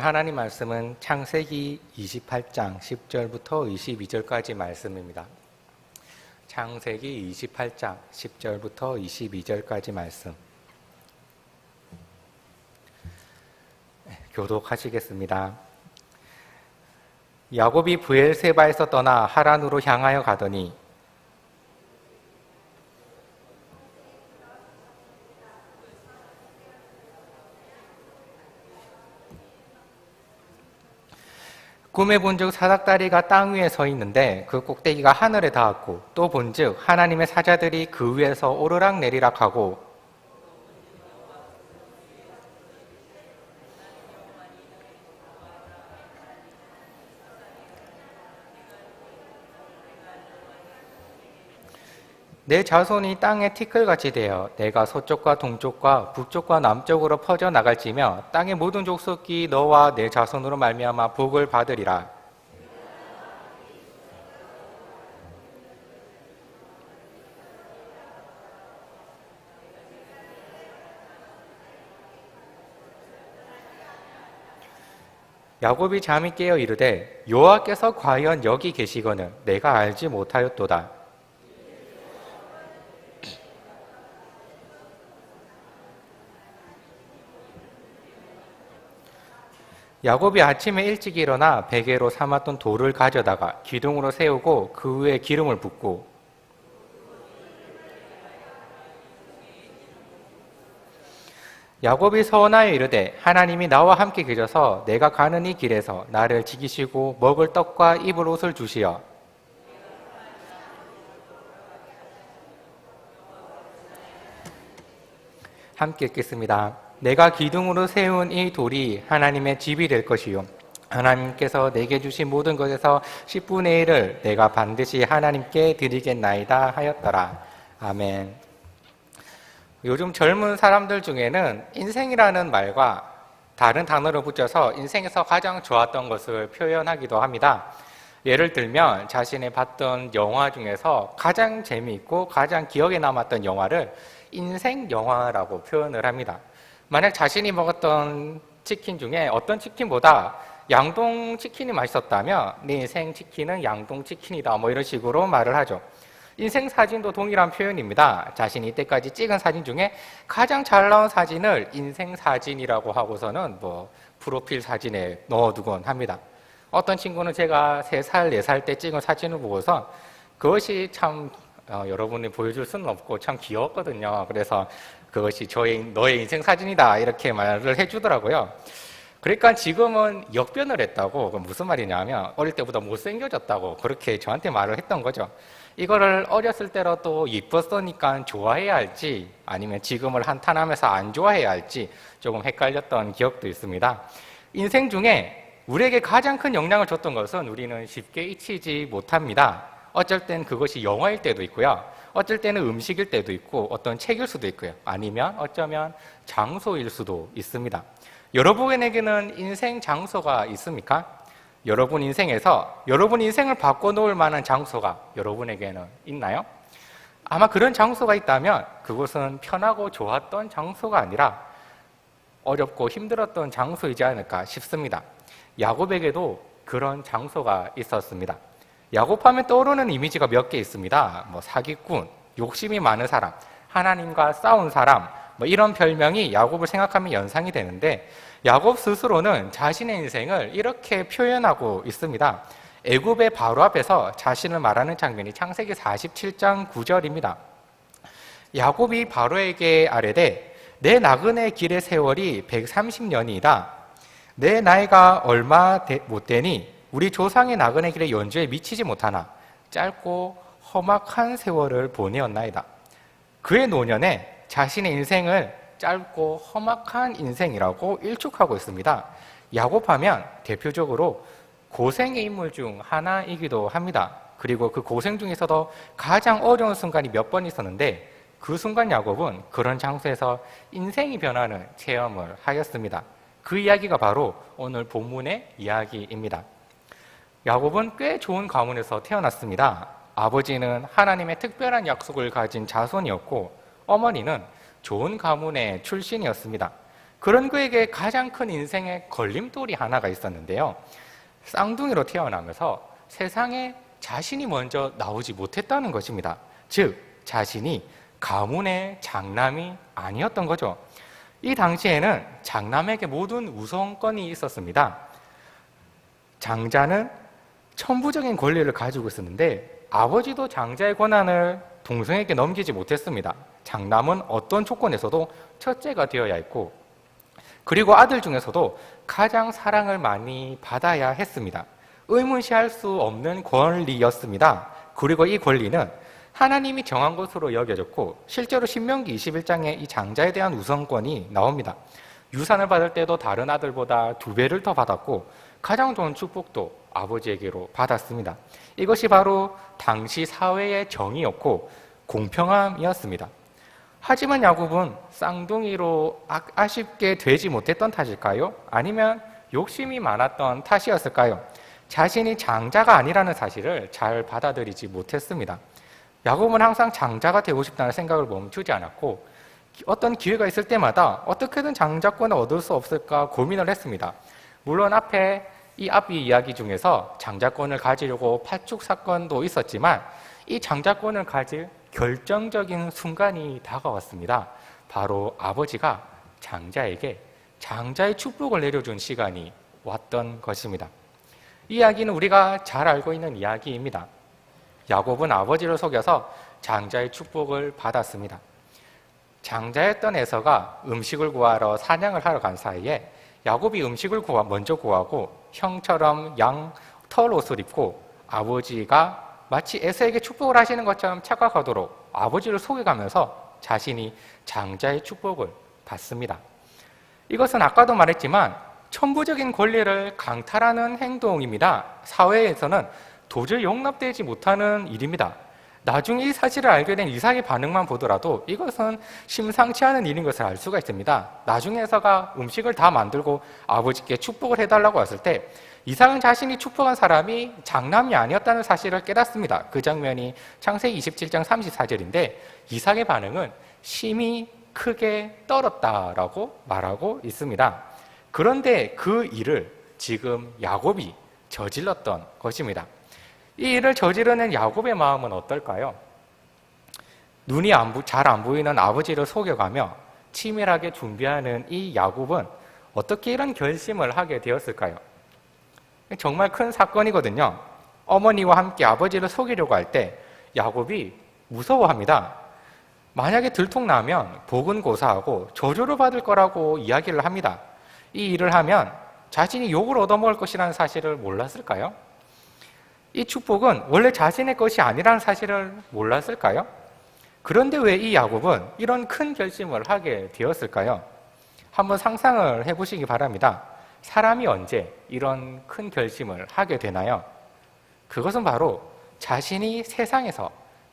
하나님 말씀은 창세기 28장 10절부터 22절까지 말씀입니다. 창세기 28장 10절부터 22절까지 말씀. 교독하시겠습니다. 야곱이 브엘세바에서 떠나 하란으로 향하여 가더니 꿈에 본즉 사닥다리가 땅 위에 서 있는데 그 꼭대기가 하늘에 닿았고 또 본즉 하나님의 사자들이 그 위에서 오르락 내리락 하고 내 자손이 땅에 티끌같이 되어 내가 서쪽과 동쪽과 북쪽과 남쪽으로 퍼져 나갈지며 땅의 모든 족속이 너와 내 자손으로 말미암아 복을 받으리라. 야곱이 잠이 깨어 이르되 여호와께서 과연 여기 계시거늘 내가 알지 못하였도다. 야곱이 아침에 일찍 일어나 베개로 삼았던 돌을 가져다가 기둥으로 세우고 그 위에 기름을 붓고 야곱이 서원하여 이르되 하나님이 나와 함께 계셔서 내가 가는 이 길에서 나를 지키시고 먹을 떡과 입을 옷을 주시어 함께 읽겠습니다. 내가 기둥으로 세운 이 돌이 하나님의 집이 될 것이요 하나님께서 내게 주신 모든 것에서 10분의 1을 내가 반드시 하나님께 드리겠나이다 하였더라. 아멘. 요즘 젊은 사람들 중에는 인생이라는 말과 다른 단어를 붙여서 인생에서 가장 좋았던 것을 표현하기도 합니다. 예를 들면 자신이 봤던 영화 중에서 가장 재미있고 가장 기억에 남았던 영화를 인생 영화라고 표현을 합니다. 만약 자신이 먹었던 치킨 중에 어떤 치킨보다 양동 치킨이 맛있었다면 내 인생 치킨은 양동 치킨이다 뭐 이런 식으로 말을 하죠. 인생 사진도 동일한 표현입니다. 자신이 이때까지 찍은 사진 중에 가장 잘 나온 사진을 인생 사진이라고 하고서는 프로필 사진에 넣어두곤 합니다. 어떤 친구는 제가 3살, 4살 때 찍은 사진을 보고서 그것이 참 여러분이 보여줄 수는 없고 참 귀여웠거든요. 그래서 그것이 너의 인생 사진이다 이렇게 말을 해주더라고요. 그러니까 지금은 역변을 했다고. 무슨 말이냐면 어릴 때보다 못생겨졌다고 그렇게 저한테 말을 했던 거죠. 이거를 어렸을 때라도 예뻤으니까 좋아해야 할지 아니면 지금을 한탄하면서 안 좋아해야 할지 조금 헷갈렸던 기억도 있습니다. 인생 중에 우리에게 가장 큰 영향을 줬던 것은 우리는 쉽게 잊히지 못합니다. 어쩔 땐 그것이 영화일 때도 있고요. 어쩔 때는 음식일 때도 있고 어떤 책일 수도 있고요. 아니면 어쩌면 장소일 수도 있습니다. 여러분에게는 인생 장소가 있습니까? 여러분 인생에서 여러분 인생을 바꿔놓을 만한 장소가 여러분에게는 있나요? 아마 그런 장소가 있다면 그곳은 편하고 좋았던 장소가 아니라 어렵고 힘들었던 장소이지 않을까 싶습니다. 야곱에게도 그런 장소가 있었습니다. 야곱하면 떠오르는 이미지가 몇 개 있습니다. 사기꾼, 욕심이 많은 사람, 하나님과 싸운 사람, 이런 별명이 야곱을 생각하면 연상이 되는데 야곱 스스로는 자신의 인생을 이렇게 표현하고 있습니다. 애굽의 바로 앞에서 자신을 말하는 장면이 창세기 47장 9절입니다. 야곱이 바로에게 아뢰되 내 나그네 길의 세월이 130년이다. 내 나이가 얼마 못 되니 우리 조상의 나그네 길의 연주에 미치지 못하나 짧고 험악한 세월을 보내었나이다. 그의 노년에 자신의 인생을 짧고 험악한 인생이라고 일축하고 있습니다. 야곱하면 대표적으로 고생의 인물 중 하나이기도 합니다. 그리고 그 고생 중에서도 가장 어려운 순간이 몇 번 있었는데 그 순간 야곱은 그런 장소에서 인생이 변하는 체험을 하였습니다. 그 이야기가 바로 오늘 본문의 이야기입니다. 야곱은 꽤 좋은 가문에서 태어났습니다. 아버지는 하나님의 특별한 약속을 가진 자손이었고 어머니는 좋은 가문의 출신이었습니다. 그런 그에게 가장 큰 인생의 걸림돌이 하나가 있었는데요. 쌍둥이로 태어나면서 세상에 자신이 먼저 나오지 못했다는 것입니다. 즉, 자신이 가문의 장남이 아니었던 거죠. 이 당시에는 장남에게 모든 우선권이 있었습니다. 장자는 천부적인 권리를 가지고 있었는데 아버지도 장자의 권한을 동생에게 넘기지 못했습니다. 장남은 어떤 조건에서도 첫째가 되어야 했고, 그리고 아들 중에서도 가장 사랑을 많이 받아야 했습니다. 의문시할 수 없는 권리였습니다. 그리고 이 권리는 하나님이 정한 것으로 여겨졌고, 실제로 신명기 21장에 이 장자에 대한 우선권이 나옵니다. 유산을 받을 때도 다른 아들보다 2배를 더 받았고, 가장 좋은 축복도 아버지에게로 받았습니다. 이것이 바로 당시 사회의 정의였고 공평함이었습니다. 하지만 야곱은 쌍둥이로 아쉽게 되지 못했던 탓일까요? 아니면 욕심이 많았던 탓이었을까요? 자신이 장자가 아니라는 사실을 잘 받아들이지 못했습니다. 야곱은 항상 장자가 되고 싶다는 생각을 멈추지 않았고, 어떤 기회가 있을 때마다 어떻게든 장자권을 얻을 수 없을까 고민을 했습니다. 물론 이 앞 이야기 중에서 장자권을 가지려고 팔축 사건도 있었지만, 이 장자권을 가질 결정적인 순간이 다가왔습니다. 바로 아버지가 장자에게 장자의 축복을 내려준 시간이 왔던 것입니다. 이 이야기는 우리가 잘 알고 있는 이야기입니다. 야곱은 아버지를 속여서 장자의 축복을 받았습니다. 장자였던 에서가 음식을 구하러 사냥을 하러 간 사이에 야곱이 음식을 먼저 구하고 형처럼 양 털 옷을 입고 아버지가 마치 에서에게 축복을 하시는 것처럼 착각하도록 아버지를 속여가면서 자신이 장자의 축복을 받습니다. 이것은 아까도 말했지만 천부적인 권리를 강탈하는 행동입니다. 사회에서는 도저히 용납되지 못하는 일입니다. 나중에 이 사실을 알게 된 이삭의 반응만 보더라도 이것은 심상치 않은 일인 것을 알 수가 있습니다. 나중에 에서가 음식을 다 만들고 아버지께 축복을 해달라고 했을 때 이삭은 자신이 축복한 사람이 장남이 아니었다는 사실을 깨닫습니다. 그 장면이 창세기 27장 34절인데 이삭의 반응은 심히 크게 떨었다라고 말하고 있습니다. 그런데 그 일을 지금 야곱이 저질렀던 것입니다. 이 일을 저지르는 야곱의 마음은 어떨까요? 눈이 잘 안 보이는 아버지를 속여가며 치밀하게 준비하는 이 야곱은 어떻게 이런 결심을 하게 되었을까요? 정말 큰 사건이거든요. 어머니와 함께 아버지를 속이려고 할 때 야곱이 무서워합니다. 만약에 들통나면 복은 고사하고 저주를 받을 거라고 이야기를 합니다. 이 일을 하면 자신이 욕을 얻어먹을 것이라는 사실을 몰랐을까요? 이 축복은 원래 자신의 것이 아니라는 사실을 몰랐을까요? 그런데 왜 이 야곱은 이런 큰 결심을 하게 되었을까요? 한번 상상을 해보시기 바랍니다. 사람이 언제 이런 큰 결심을 하게 되나요? 그것은 바로 자신이 세상에서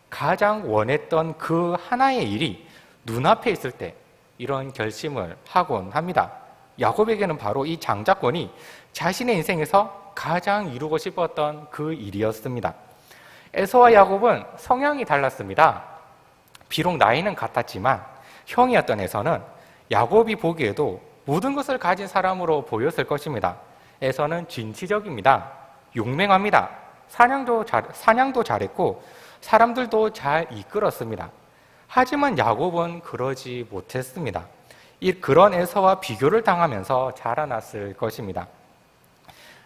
가장 원했던 그 하나의 일이 눈앞에 있을 때 이런 결심을 하곤 합니다. 야곱에게는 바로 이 장자권이 자신의 인생에서 가장 이루고 싶었던 그 일이었습니다. 에서와 야곱은 성향이 달랐습니다. 비록 나이는 같았지만 형이었던 에서는 야곱이 보기에도 모든 것을 가진 사람으로 보였을 것입니다. 에서는 진취적입니다. 용맹합니다. 사냥도 잘했고 사람들도 잘 이끌었습니다. 하지만 야곱은 그러지 못했습니다. 그런 에서와 비교를 당하면서 자라났을 것입니다.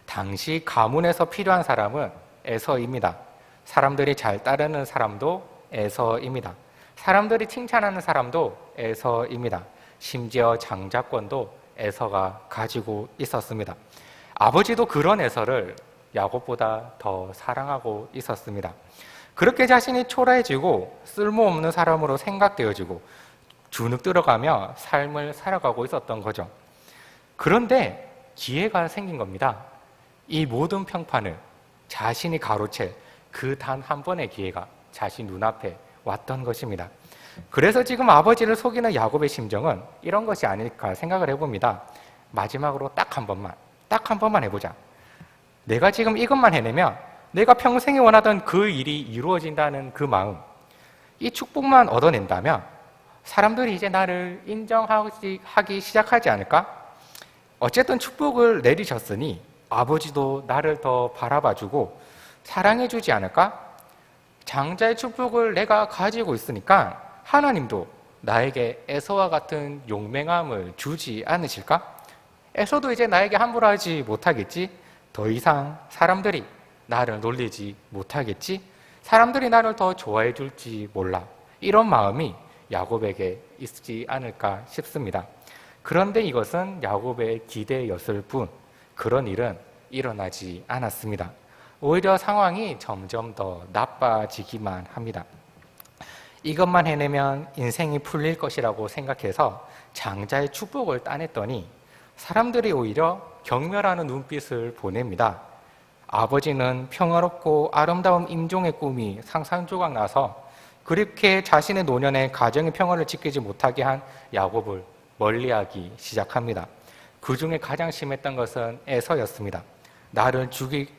당시 가문에서 필요한 사람은 에서입니다. 사람들이 잘 따르는 사람도 에서입니다. 사람들이 칭찬하는 사람도 에서입니다. 심지어 장자권도 에서가 가지고 있었습니다. 아버지도 그런 에서를 야곱보다 더 사랑하고 있었습니다. 그렇게 자신이 초라해지고 쓸모없는 사람으로 생각되어지고 주눅 들어가며 삶을 살아가고 있었던 거죠. 그런데 기회가 생긴 겁니다. 이 모든 평판을 자신이 가로챌 그 단 한 번의 기회가 자신 눈앞에 왔던 것입니다. 그래서 지금 아버지를 속이는 야곱의 심정은 이런 것이 아닐까 생각을 해봅니다. 마지막으로 딱 한 번만 해보자. 내가 지금 이것만 해내면 내가 평생에 원하던 그 일이 이루어진다는 그 마음, 이 축복만 얻어낸다면 사람들이 이제 나를 인정하기 시작하지 않을까? 어쨌든 축복을 내리셨으니 아버지도 나를 더 바라봐주고 사랑해주지 않을까? 장자의 축복을 내가 가지고 있으니까 하나님도 나에게 에서와 같은 용맹함을 주지 않으실까? 에서도 이제 나에게 함부로 하지 못하겠지? 더 이상 사람들이 나를 놀리지 못하겠지? 사람들이 나를 더 좋아해 줄지 몰라. 이런 마음이 야곱에게 있지 않을까 싶습니다. 그런데 이것은 야곱의 기대였을 뿐 그런 일은 일어나지 않았습니다. 오히려 상황이 점점 더 나빠지기만 합니다. 이것만 해내면 인생이 풀릴 것이라고 생각해서 장자의 축복을 따냈더니 사람들이 오히려 경멸하는 눈빛을 보냅니다. 아버지는 평화롭고 아름다운 임종의 꿈이 상상조각 나서 그렇게 자신의 노년에 가정의 평화를 지키지 못하게 한 야곱을 멀리하기 시작합니다. 그 중에 가장 심했던 것은 에서였습니다. 나를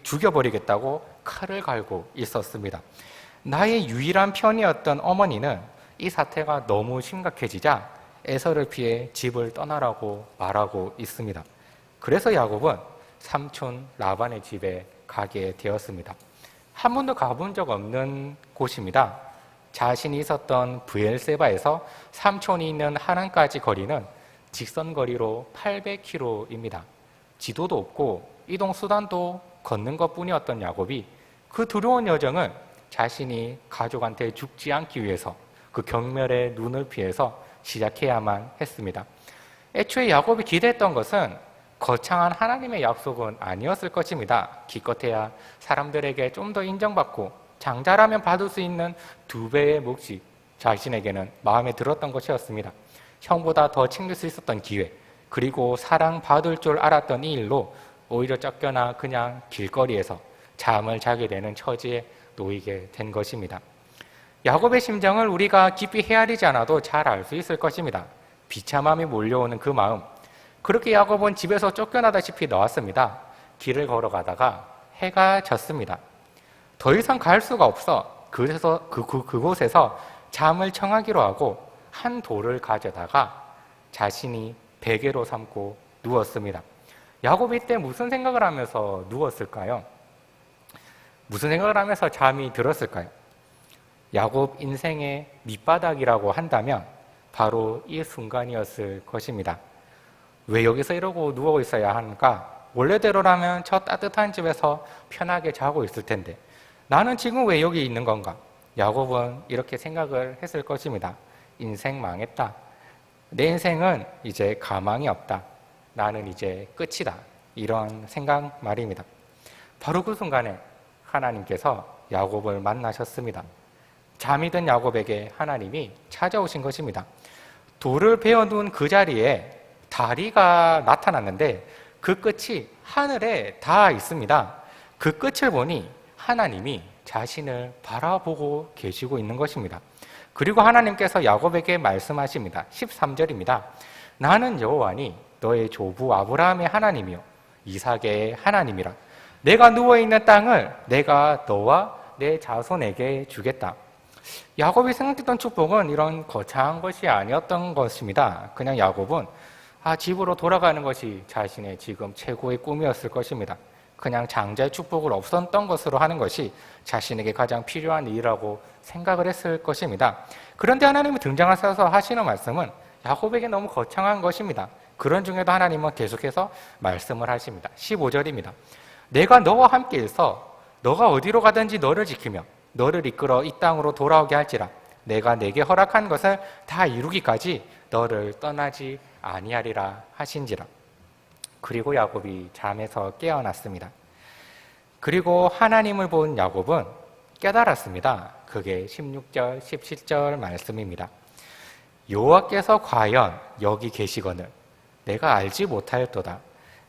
죽여버리겠다고 칼을 갈고 있었습니다. 나의 유일한 편이었던 어머니는 이 사태가 너무 심각해지자 에서를 피해 집을 떠나라고 말하고 있습니다. 그래서 야곱은 삼촌 라반의 집에 가게 되었습니다. 한 번도 가본 적 없는 곳입니다. 자신이 있었던 브엘세바에서 삼촌이 있는 하란까지 거리는 직선거리로 800km입니다. 지도도 없고 이동수단도 걷는 것뿐이었던 야곱이 그 두려운 여정을 자신이 가족한테 죽지 않기 위해서 그 경멸의 눈을 피해서 시작해야만 했습니다. 애초에 야곱이 기대했던 것은 거창한 하나님의 약속은 아니었을 것입니다. 기껏해야 사람들에게 좀 더 인정받고 장자라면 받을 수 있는 2배의 몫이 자신에게는 마음에 들었던 것이었습니다. 형보다 더 챙길 수 있었던 기회, 그리고 사랑받을 줄 알았던 이 일로 오히려 쫓겨나 그냥 길거리에서 잠을 자게 되는 처지에 놓이게 된 것입니다. 야곱의 심정을 우리가 깊이 헤아리지 않아도 잘 알 수 있을 것입니다. 비참함이 몰려오는 그 마음. 그렇게 야곱은 집에서 쫓겨나다시피 나왔습니다. 길을 걸어가다가 해가 졌습니다. 더 이상 갈 수가 없어 그곳에서 잠을 청하기로 하고 한 돌을 가져다가 자신이 베개로 삼고 누웠습니다. 야곱이 이때 무슨 생각을 하면서 누웠을까요? 무슨 생각을 하면서 잠이 들었을까요? 야곱 인생의 밑바닥이라고 한다면 바로 이 순간이었을 것입니다. 왜 여기서 이러고 누워 있어야 하는가? 원래대로라면 저 따뜻한 집에서 편하게 자고 있을 텐데 나는 지금 왜 여기 있는 건가? 야곱은 이렇게 생각을 했을 것입니다. 인생 망했다. 내 인생은 이제 가망이 없다. 나는 이제 끝이다. 이런 생각 말입니다. 바로 그 순간에 하나님께서 야곱을 만나셨습니다. 잠이 든 야곱에게 하나님이 찾아오신 것입니다. 돌을 베어둔 그 자리에 다리가 나타났는데 그 끝이 하늘에 닿아 있습니다. 그 끝을 보니 하나님이 자신을 바라보고 계시고 있는 것입니다. 그리고 하나님께서 야곱에게 말씀하십니다. 13절입니다. 나는 여호와니 너의 조부 아브라함의 하나님이요 이삭의 하나님이라. 내가 누워있는 땅을 내가 너와 내 자손에게 주겠다. 야곱이 생각했던 축복은 이런 거창한 것이 아니었던 것입니다. 그냥 야곱은 집으로 돌아가는 것이 자신의 지금 최고의 꿈이었을 것입니다. 그냥 장자의 축복을 없었던 것으로 하는 것이 자신에게 가장 필요한 일이라고 생각을 했을 것입니다. 그런데 하나님이 등장하셔서 하시는 말씀은 야곱에게 너무 거창한 것입니다. 그런 중에도 하나님은 계속해서 말씀을 하십니다. 15절입니다. 내가 너와 함께 있어 너가 어디로 가든지 너를 지키며 너를 이끌어 이 땅으로 돌아오게 할지라. 내가 내게 허락한 것을 다 이루기까지 너를 떠나지 아니하리라 하신지라. 그리고 야곱이 잠에서 깨어났습니다. 그리고 하나님을 본 야곱은 깨달았습니다. 그게 16절, 17절 말씀입니다. 여호와께서 과연 여기 계시거늘 내가 알지 못하였도다.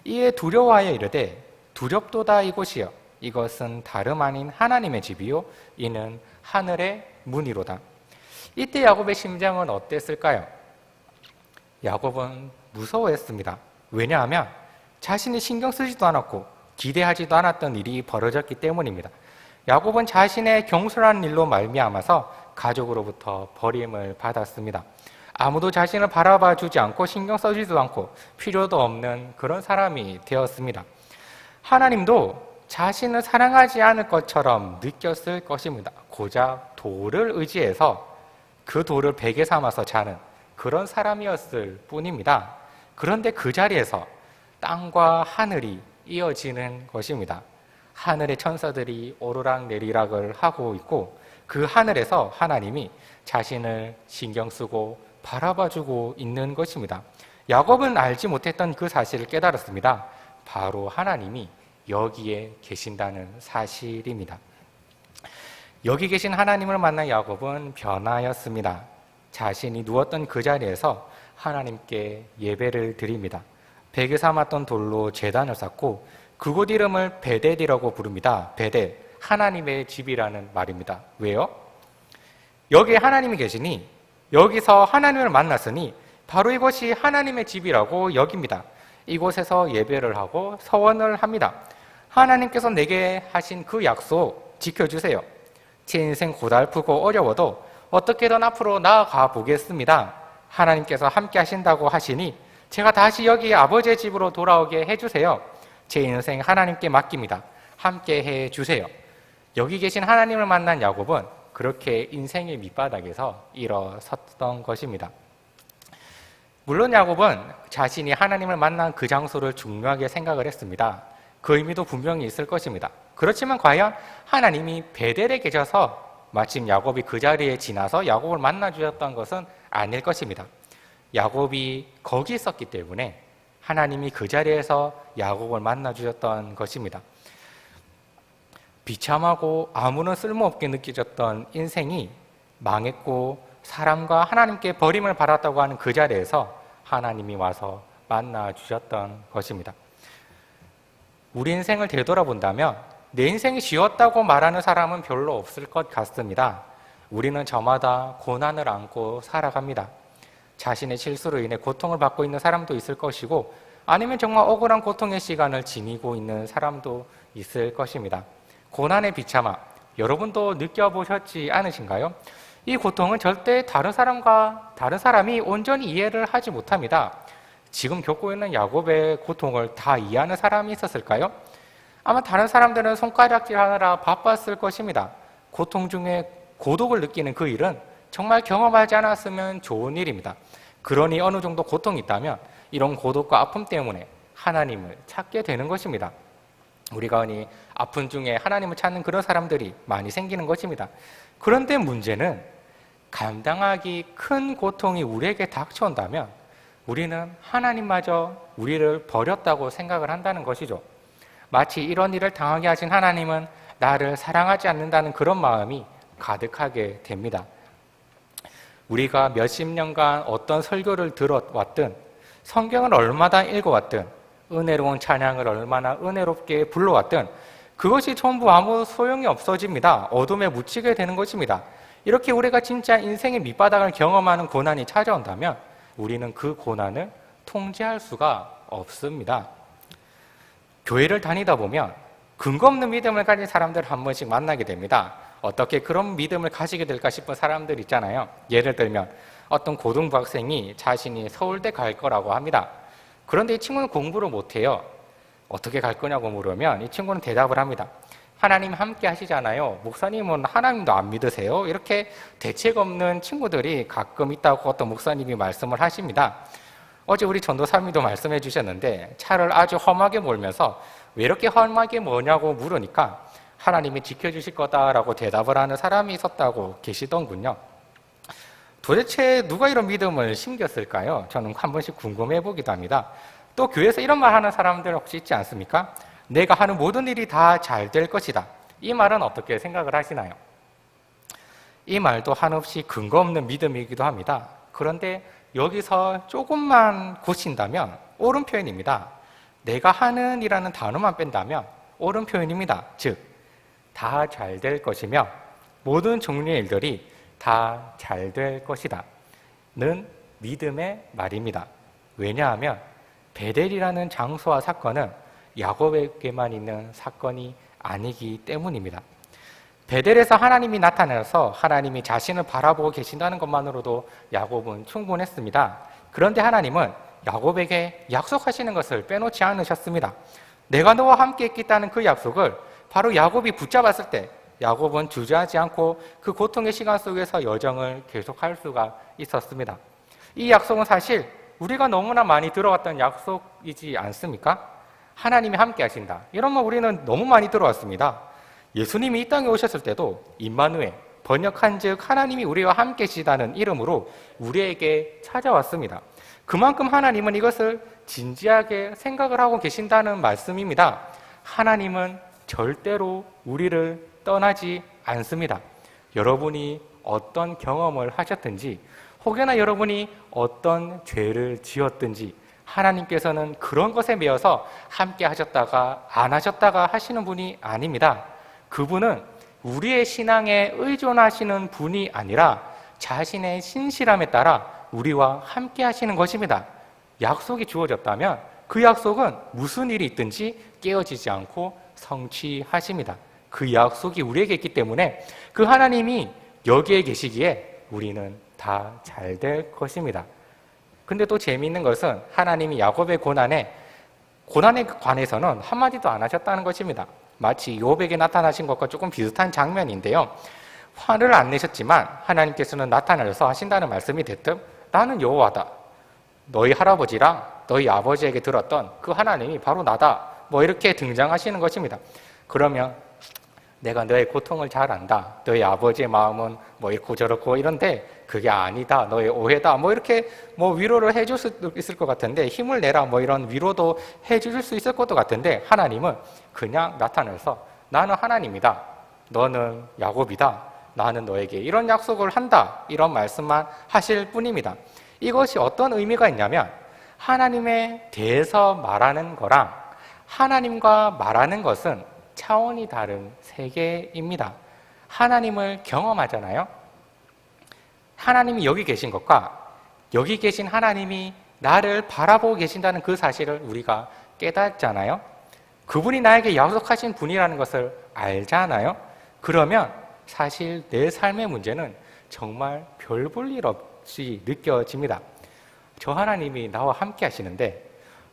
이에 두려워하여 이르되 두렵도다 이곳이여 이것은 다름 아닌 하나님의 집이요 이는 하늘의 문이로다. 이때 야곱의 심정은 어땠을까요? 야곱은 무서워했습니다. 왜냐하면 자신이 신경 쓰지도 않았고 기대하지도 않았던 일이 벌어졌기 때문입니다. 야곱은 자신의 경솔한 일로 말미암아서 가족으로부터 버림을 받았습니다. 아무도 자신을 바라봐 주지 않고 신경 써주지도 않고 필요도 없는 그런 사람이 되었습니다. 하나님도 자신을 사랑하지 않을 것처럼 느꼈을 것입니다. 고작 돌을 의지해서 그 돌을 베개 삼아서 자는 그런 사람이었을 뿐입니다. 그런데 그 자리에서 땅과 하늘이 이어지는 것입니다. 하늘의 천사들이 오르락내리락을 하고 있고 그 하늘에서 하나님이 자신을 신경 쓰고 바라봐주고 있는 것입니다. 야곱은 알지 못했던 그 사실을 깨달았습니다. 바로 하나님이 여기에 계신다는 사실입니다. 여기 계신 하나님을 만난 야곱은 변화였습니다. 자신이 누웠던 그 자리에서 하나님께 예배를 드립니다. 베개 삼았던 돌로 제단을 쌓고 그곳 이름을 베델이라고 부릅니다. 베델, 하나님의 집이라는 말입니다. 왜요? 여기에 하나님이 계시니 여기서 하나님을 만났으니 바로 이것이 하나님의 집이라고 여깁니다. 이곳에서 예배를 하고 서원을 합니다. 하나님께서 내게 하신 그 약속 지켜주세요. 제 인생 고달프고 어려워도 어떻게든 앞으로 나아가 보겠습니다. 하나님께서 함께 하신다고 하시니 제가 다시 여기 아버지의 집으로 돌아오게 해주세요. 제 인생 하나님께 맡깁니다. 함께 해주세요. 여기 계신 하나님을 만난 야곱은 그렇게 인생의 밑바닥에서 일어섰던 것입니다. 물론 야곱은 자신이 하나님을 만난 그 장소를 중요하게 생각을 했습니다. 그 의미도 분명히 있을 것입니다. 그렇지만 과연 하나님이 베델에 계셔서 마침 야곱이 그 자리에 지나서 야곱을 만나 주셨던 것은 아닐 것입니다. 야곱이 거기 있었기 때문에 하나님이 그 자리에서 야곱을 만나 주셨던 것입니다. 비참하고 아무런 쓸모없게 느껴졌던 인생이 망했고 사람과 하나님께 버림을 받았다고 하는 그 자리에서 하나님이 와서 만나 주셨던 것입니다. 우리 인생을 되돌아본다면 내 인생이 쉬웠다고 말하는 사람은 별로 없을 것 같습니다. 우리는 저마다 고난을 안고 살아갑니다. 자신의 실수로 인해 고통을 받고 있는 사람도 있을 것이고 아니면 정말 억울한 고통의 시간을 지니고 있는 사람도 있을 것입니다. 고난의 비참함, 여러분도 느껴보셨지 않으신가요? 이 고통은 절대 다른 사람이 온전히 이해를 하지 못합니다. 지금 겪고 있는 야곱의 고통을 다 이해하는 사람이 있었을까요? 아마 다른 사람들은 손가락질 하느라 바빴을 것입니다. 고통 중에 고독을 느끼는 그 일은 정말 경험하지 않았으면 좋은 일입니다. 그러니 어느 정도 고통이 있다면 이런 고독과 아픔 때문에 하나님을 찾게 되는 것입니다. 우리가 흔히 아픔 중에 하나님을 찾는 그런 사람들이 많이 생기는 것입니다. 그런데 문제는 감당하기 큰 고통이 우리에게 닥쳐온다면 우리는 하나님마저 우리를 버렸다고 생각을 한다는 것이죠. 마치 이런 일을 당하게 하신 하나님은 나를 사랑하지 않는다는 그런 마음이 가득하게 됩니다. 우리가 몇십 년간 어떤 설교를 들어왔든 성경을 얼마나 읽어왔든 은혜로운 찬양을 얼마나 은혜롭게 불러왔든 그것이 전부 아무 소용이 없어집니다. 어둠에 묻히게 되는 것입니다. 이렇게 우리가 진짜 인생의 밑바닥을 경험하는 고난이 찾아온다면 우리는 그 고난을 통제할 수가 없습니다. 교회를 다니다 보면 근거 없는 믿음을 가진 사람들을 한 번씩 만나게 됩니다. 어떻게 그런 믿음을 가지게 될까 싶은 사람들 있잖아요. 예를 들면 어떤 고등부 학생이 자신이 서울대 갈 거라고 합니다. 그런데 이 친구는 공부를 못해요. 어떻게 갈 거냐고 물으면 이 친구는 대답을 합니다. 하나님 함께 하시잖아요. 목사님은 하나님도 안 믿으세요? 이렇게 대책 없는 친구들이 가끔 있다고 어떤 목사님이 말씀을 하십니다. 어제 우리 전도사님도 말씀해 주셨는데 차를 아주 험하게 몰면서 왜 이렇게 험하게 뭐냐고 물으니까 하나님이 지켜주실 거다라고 대답을 하는 사람이 있었다고 계시더군요. 도대체 누가 이런 믿음을 심겼을까요? 저는 한 번씩 궁금해 보기도 합니다. 또 교회에서 이런 말 하는 사람들 혹시 있지 않습니까? 내가 하는 모든 일이 다 잘 될 것이다. 이 말은 어떻게 생각을 하시나요? 이 말도 한없이 근거 없는 믿음이기도 합니다. 그런데 여기서 조금만 고친다면 옳은 표현입니다. 내가 하는 이라는 단어만 뺀다면 옳은 표현입니다. 즉, 다 잘 될 것이며 모든 종류의 일들이 다 잘 될 것이다 는 믿음의 말입니다. 왜냐하면 베델이라는 장소와 사건은 야곱에게만 있는 사건이 아니기 때문입니다. 베델에서 하나님이 나타나서 하나님이 자신을 바라보고 계신다는 것만으로도 야곱은 충분했습니다. 그런데 하나님은 야곱에게 약속하시는 것을 빼놓지 않으셨습니다. 내가 너와 함께 있겠다는 그 약속을 바로 야곱이 붙잡았을 때 야곱은 주저하지 않고 그 고통의 시간 속에서 여정을 계속할 수가 있었습니다. 이 약속은 사실 우리가 너무나 많이 들어왔던 약속이지 않습니까? 하나님이 함께 하신다. 이런 말 우리는 너무 많이 들어왔습니다. 예수님이 이 땅에 오셨을 때도 임마누엘, 번역한즉 하나님이 우리와 함께 계시다는 이름으로 우리에게 찾아왔습니다. 그만큼 하나님은 이것을 진지하게 생각을 하고 계신다는 말씀입니다. 하나님은 절대로 우리를 떠나지 않습니다. 여러분이 어떤 경험을 하셨든지 혹여나 여러분이 어떤 죄를 지었든지 하나님께서는 그런 것에 매여서 함께 하셨다가 안 하셨다가 하시는 분이 아닙니다. 그분은 우리의 신앙에 의존하시는 분이 아니라 자신의 신실함에 따라 우리와 함께 하시는 것입니다. 약속이 주어졌다면 그 약속은 무슨 일이 있든지 깨어지지 않고 성취하십니다. 그 약속이 우리에게 있기 때문에 그 하나님이 여기에 계시기에 우리는 다 잘 될 것입니다. 근데 또 재미있는 것은 하나님이 야곱의 고난에 관해서는 한마디도 안 하셨다는 것입니다. 마치 욥에게 나타나신 것과 조금 비슷한 장면인데요. 화를 안 내셨지만 하나님께서는 나타나셔서 하신다는 말씀이 됐든 나는 여호와다. 너희 할아버지랑 너희 아버지에게 들었던 그 하나님이 바로 나다. 뭐 이렇게 등장하시는 것입니다. 그러면 내가 너의 고통을 잘 안다. 너희 아버지의 마음은 뭐 이렇고 저렇고 이런데 그게 아니다. 너의 오해다. 뭐 이렇게 뭐 위로를 해줄 수 있을 것 같은데 힘을 내라. 뭐 이런 위로도 해주실 수 있을 것도 같은데 하나님은 그냥 나타나서 나는 하나님이다. 너는 야곱이다. 나는 너에게 이런 약속을 한다. 이런 말씀만 하실 뿐입니다. 이것이 어떤 의미가 있냐면 하나님에 대해서 말하는 거랑 하나님과 말하는 것은 차원이 다른 세계입니다. 하나님을 경험하잖아요. 하나님이 여기 계신 것과 여기 계신 하나님이 나를 바라보고 계신다는 그 사실을 우리가 깨닫잖아요. 그분이 나에게 약속하신 분이라는 것을 알잖아요. 그러면 사실 내 삶의 문제는 정말 별 볼 일 없이 느껴집니다. 저 하나님이 나와 함께 하시는데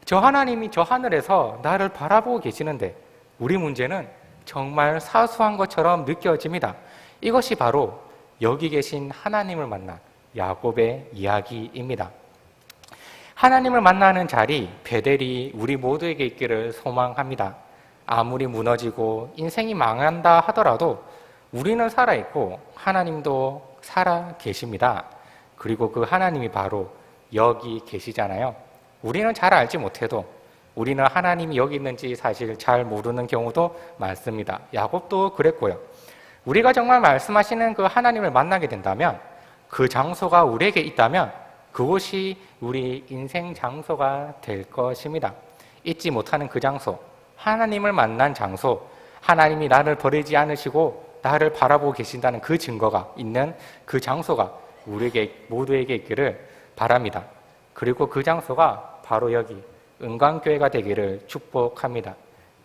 저 하나님이 저 하늘에서 나를 바라보고 계시는데 우리 문제는 정말 사소한 것처럼 느껴집니다. 이것이 바로 여기 계신 하나님을 만난 야곱의 이야기입니다. 하나님을 만나는 자리 베델이 우리 모두에게 있기를 소망합니다. 아무리 무너지고 인생이 망한다 하더라도 우리는 살아있고 하나님도 살아 계십니다. 그리고 그 하나님이 바로 여기 계시잖아요. 우리는 잘 알지 못해도 우리는 하나님이 여기 있는지 사실 잘 모르는 경우도 많습니다. 야곱도 그랬고요. 우리가 정말 말씀하시는 그 하나님을 만나게 된다면 그 장소가 우리에게 있다면 그곳이 우리 인생 장소가 될 것입니다. 잊지 못하는 그 장소, 하나님을 만난 장소, 하나님이 나를 버리지 않으시고 나를 바라보고 계신다는 그 증거가 있는 그 장소가 우리에게 모두에게 있기를 바랍니다. 그리고 그 장소가 바로 여기 은광교회가 되기를 축복합니다.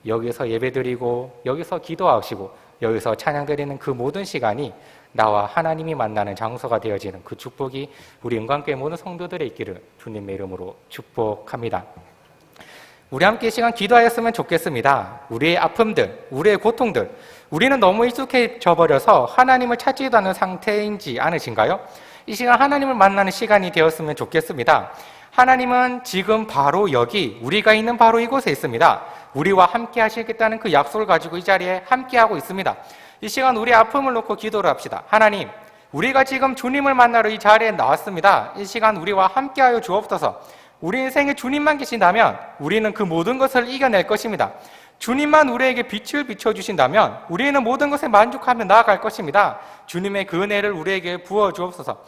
여기서 예배드리고 여기서 기도하시고 여기서 찬양드리는 그 모든 시간이 나와 하나님이 만나는 장소가 되어지는 그 축복이 우리 은광교회 모든 성도들의 있기를 주님의 이름으로 축복합니다. 우리 함께 이 시간 기도하였으면 좋겠습니다. 우리의 아픔들, 우리의 고통들, 우리는 너무 익숙해져 버려서 하나님을 찾지도 않는 상태인지 않으신가요? 이 시간 하나님을 만나는 시간이 되었으면 좋겠습니다. 하나님은 지금 바로 여기 우리가 있는 바로 이곳에 있습니다. 우리와 함께 하시겠다는 그 약속을 가지고 이 자리에 함께하고 있습니다. 이 시간 우리의 아픔을 놓고 기도를 합시다. 하나님, 우리가 지금 주님을 만나러 이 자리에 나왔습니다. 이 시간 우리와 함께하여 주옵소서. 우리 인생에 주님만 계신다면 우리는 그 모든 것을 이겨낼 것입니다. 주님만 우리에게 빛을 비춰주신다면 우리는 모든 것에 만족하며 나아갈 것입니다. 주님의 그 은혜를 우리에게 부어주옵소서.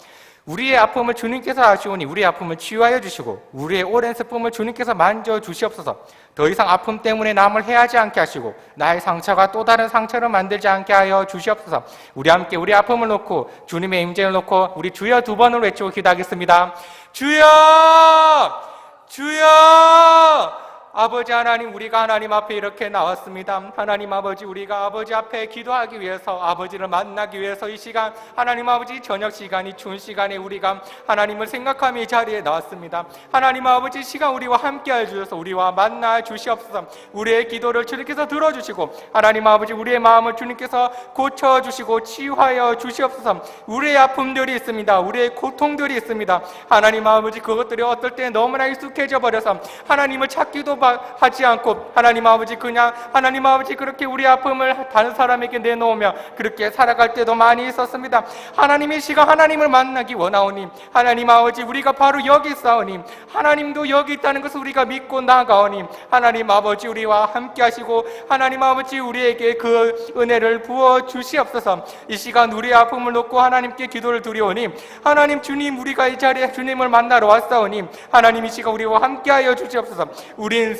우리의 아픔을 주님께서 아시오니 우리의 아픔을 치유하여 주시고 우리의 오랜 슬픔을 주님께서 만져주시옵소서. 더 이상 아픔 때문에 남을 해하지 않게 하시고 나의 상처가 또 다른 상처를 만들지 않게 하여 주시옵소서. 우리 함께 우리 아픔을 놓고 주님의 임재를 놓고 우리 주여 두 번을 외치고 기도하겠습니다. 주여! 주여! 아버지 하나님, 우리가 하나님 앞에 이렇게 나왔습니다. 하나님 아버지, 우리가 아버지 앞에 기도하기 위해서, 아버지를 만나기 위해서 이 시간, 하나님 아버지 저녁 시간이 추운 시간에 우리가 하나님을 생각하며 이 자리에 나왔습니다. 하나님 아버지, 시간 우리와 함께해 주셔서 우리와 만나 주시옵소서. 우리의 기도를 주님께서 들어주시고, 하나님 아버지, 우리의 마음을 주님께서 고쳐주시고 치유하여 주시옵소서. 우리의 아픔들이 있습니다. 우리의 고통들이 있습니다. 하나님 아버지, 그것들이 어떨 때 너무나 익숙해져 버려서 하나님을 찾기도 하지 않고, 하나님 아버지, 그냥 하나님 아버지 그렇게 우리 아픔을 다른 사람에게 내놓으며 그렇게 살아갈 때도 많이 있었습니다. 하나님의 시간 하나님을 만나기 원하오니, 하나님 아버지, 우리가 바로 여기 있사오니, 하나님도 여기 있다는 것을 우리가 믿고 나아가오니, 하나님 아버지, 우리와 함께 하시고, 하나님 아버지, 우리에게 그 은혜를 부어 주시옵소서. 이 시간 우리의 아픔을 놓고 하나님께 기도를 드리오니, 하나님 주님, 우리가 이 자리에 주님을 만나러 왔사오니, 하나님 이 시간 우리와 함께하여 주시옵소서. 우리 인생에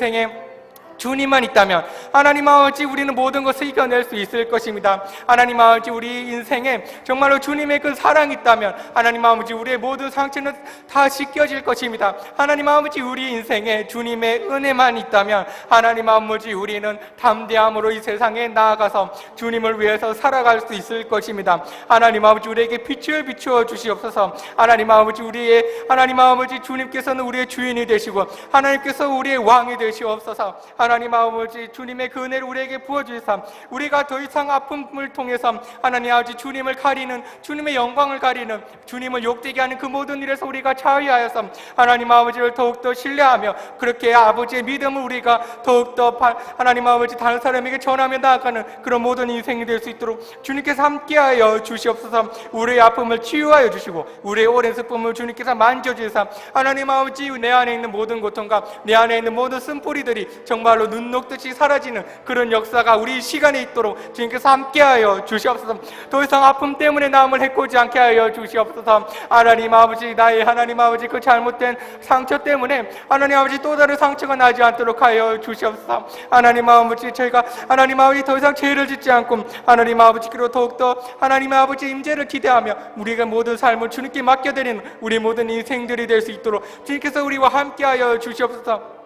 주님만 있다면 하나님 아버지, 우리는 모든 것을 이겨낼 수 있을 것입니다. 하나님 아버지, 우리 인생에 정말로 주님의 그 사랑이 있다면 하나님 아버지, 우리의 모든 상처는 다 씻겨질 것입니다. 하나님 아버지, 우리 인생에 주님의 은혜만 있다면 하나님 아버지, 우리는 담대함으로 이 세상에 나아가서 주님을 위해서 살아갈 수 있을 것입니다. 하나님 아버지, 우리에게 빛을 비추어 주시옵소서. 하나님 아버지, 우리의 하나님 아버지, 주님께서는 우리의 주인이 되시고 하나님께서 우리의 왕이 되시옵소서. 하나님 아버지, 주님의 그 은혜를 우리에게 부어주시사 우리가 더 이상 아픔을 통해서 하나님 아버지 주님을 가리는, 주님의 영광을 가리는, 주님을 욕되게 하는 그 모든 일에서 우리가 자유하여서 하나님 아버지를 더욱더 신뢰하며 그렇게 아버지의 믿음을 우리가 더욱더 하나님 아버지 다른 사람에게 전하며 나아가는 그런 모든 인생이 될 수 있도록 주님께서 함께하여 주시옵소서. 우리의 아픔을 치유하여 주시고 우리의 오랜 슬픔을 주님께서 만져주시사 하나님 아버지, 내 안에 있는 모든 고통과 내 안에 있는 모든 쓴뿌리들이 정말 눈 녹듯이 사라지는 그런 역사가 우리 시간에 있도록 주님께서 함께하여 주시옵소서. 더 이상 아픔 때문에 남을 해코지 않게 하여 주시옵소서. 하나님 아버지, 나의 하나님 아버지 그 잘못된 상처 때문에 하나님 아버지 또 다른 상처가 나지 않도록 하여 주시옵소서. 하나님 아버지, 저희가 하나님 아버지 더 이상 죄를 짓지 않고 하나님 아버지께로 더욱더 하나님 아버지 임재를 기대하며 우리가 모든 삶을 주님께 맡겨드리는 우리 모든 인생들이 될 수 있도록 주님께서 우리와 함께하여 주시옵소서.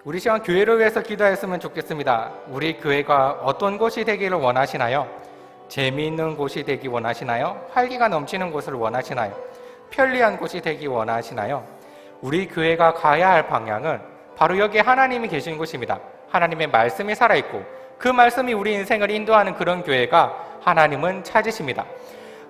우리 시간 교회를 위해서 기도했으면 좋겠습니다. 우리 교회가 어떤 곳이 되기를 원하시나요? 재미있는 곳이 되기 원하시나요? 활기가 넘치는 곳을 원하시나요? 편리한 곳이 되기 원하시나요? 우리 교회가 가야 할 방향은 바로 여기에 하나님이 계신 곳입니다. 하나님의 말씀이 살아있고 그 말씀이 우리 인생을 인도하는 그런 교회가 하나님은 찾으십니다.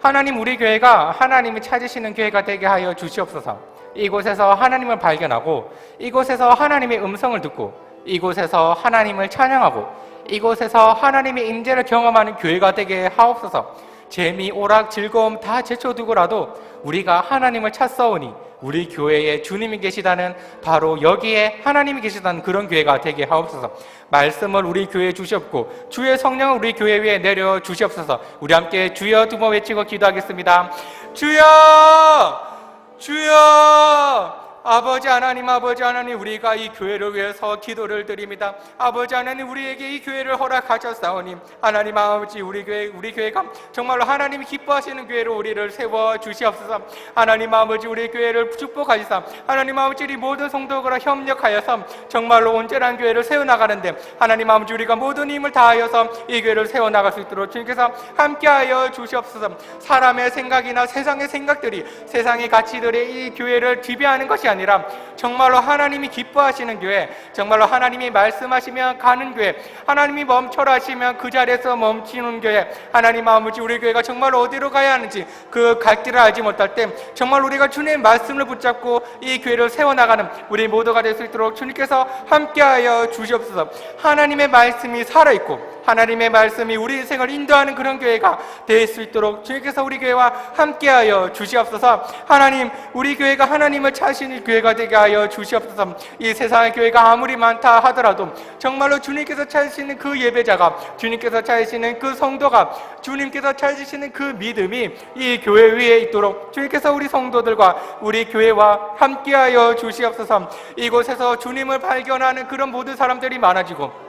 하나님, 우리 교회가 하나님이 찾으시는 교회가 되게 하여 주시옵소서. 이곳에서 하나님을 발견하고 이곳에서 하나님의 음성을 듣고 이곳에서 하나님을 찬양하고 이곳에서 하나님의 임재를 경험하는 교회가 되게 하옵소서. 재미, 오락, 즐거움 다 제쳐두고라도 우리가 하나님을 찾사오니 우리 교회에 주님이 계시다는, 바로 여기에 하나님이 계시다는 그런 교회가 되게 하옵소서. 말씀을 우리 교회에 주시옵고 주의 성령을 우리 교회 위에 내려 주시옵소서. 우리 함께 주여 두 번 외치고 기도하겠습니다. 주여! 주여! 아버지 하나님, 아버지 하나님, 우리가 이 교회를 위해서 기도를 드립니다. 아버지 하나님, 우리에게 이 교회를 허락하셨사오니 하나님 아버지, 우리 교회가 정말로 하나님이 기뻐하시는 교회로 우리를 세워 주시옵소서. 하나님 아버지, 우리 교회를 축복하시사 하나님 아버지, 우리 모든 성도가 협력하여서 정말로 온전한 교회를 세워나가는데 하나님 아버지, 우리가 모든 힘을 다하여서 이 교회를 세워나갈 수 있도록 주님께서 함께하여 주시옵소서. 사람의 생각이나 세상의 생각들이, 세상의 가치들이 이 교회를 지배하는 것이 아니라 정말로 하나님이 기뻐하시는 교회, 정말로 하나님이 말씀하시면 가는 교회, 하나님이 멈춰라 하시면 그 자리에서 멈추는 교회, 하나님 아버지, 우리 교회가 정말로 어디로 가야 하는지 그 갈 길을 알지 못할 때 정말 우리가 주님의 말씀을 붙잡고 이 교회를 세워나가는 우리 모두가 될 수 있도록 주님께서 함께하여 주시옵소서. 하나님의 말씀이 살아있고 하나님의 말씀이 우리 인생을 인도하는 그런 교회가 될 수 있도록 주님께서 우리 교회와 함께하여 주시옵소서. 하나님, 우리 교회가 하나님을 찾으시는 교회가 되게 하여 주시옵소서. 이 세상의 교회가 아무리 많다 하더라도 정말로 주님께서 찾으시는 그 예배자가, 주님께서 찾으시는 그 성도가, 주님께서 찾으시는 그 믿음이 이 교회 위에 있도록 주님께서 우리 성도들과 우리 교회와 함께하여 주시옵소서. 이곳에서 주님을 발견하는 그런 모든 사람들이 많아지고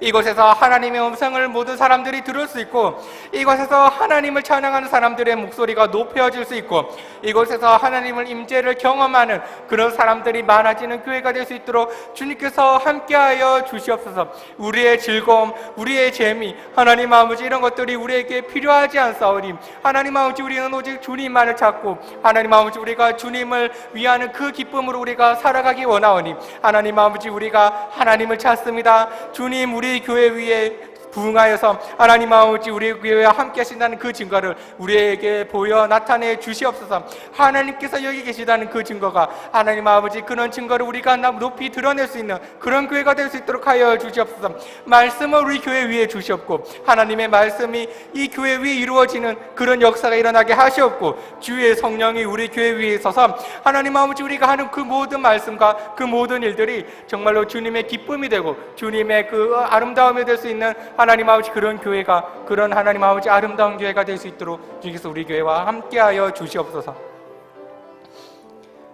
이곳에서 하나님의 음성을 모든 사람들이 들을 수 있고, 이곳에서 하나님을 찬양하는 사람들의 목소리가 높여질 수 있고, 이곳에서 하나님을 임재를 경험하는 그런 사람들이 많아지는 교회가 될 수 있도록 주님께서 함께하여 주시옵소서. 우리의 즐거움, 우리의 재미, 하나님 아버지 이런 것들이 우리에게 필요하지 않사오니, 하나님 아버지 우리는 오직 주님만을 찾고, 하나님 아버지 우리가 주님을 위하는 그 기쁨으로 우리가 살아가기 원하오니, 하나님 아버지 우리가 하나님을 찾습니다. 주님 우리 교회 위에 부응하여서 하나님 아버지 우리 교회와 함께 하신다는 그 증거를 우리에게 보여 나타내 주시옵소서. 하나님께서 여기 계시다는 그 증거가, 하나님 아버지 그런 증거를 우리가 높이 드러낼 수 있는 그런 교회가 될 수 있도록 하여 주시옵소서. 말씀을 우리 교회 위에 주시옵고, 하나님의 말씀이 이 교회 위에 이루어지는 그런 역사가 일어나게 하시옵고, 주의 성령이 우리 교회 위에 있어서 하나님 아버지 우리가 하는 그 모든 말씀과 그 모든 일들이 정말로 주님의 기쁨이 되고 주님의 그 아름다움이 될 수 있는 하나님 아버지 그런 교회가, 그런 하나님 아버지 아름다운 교회가 될 수 있도록 주께서 우리 교회와 함께하여 주시옵소서.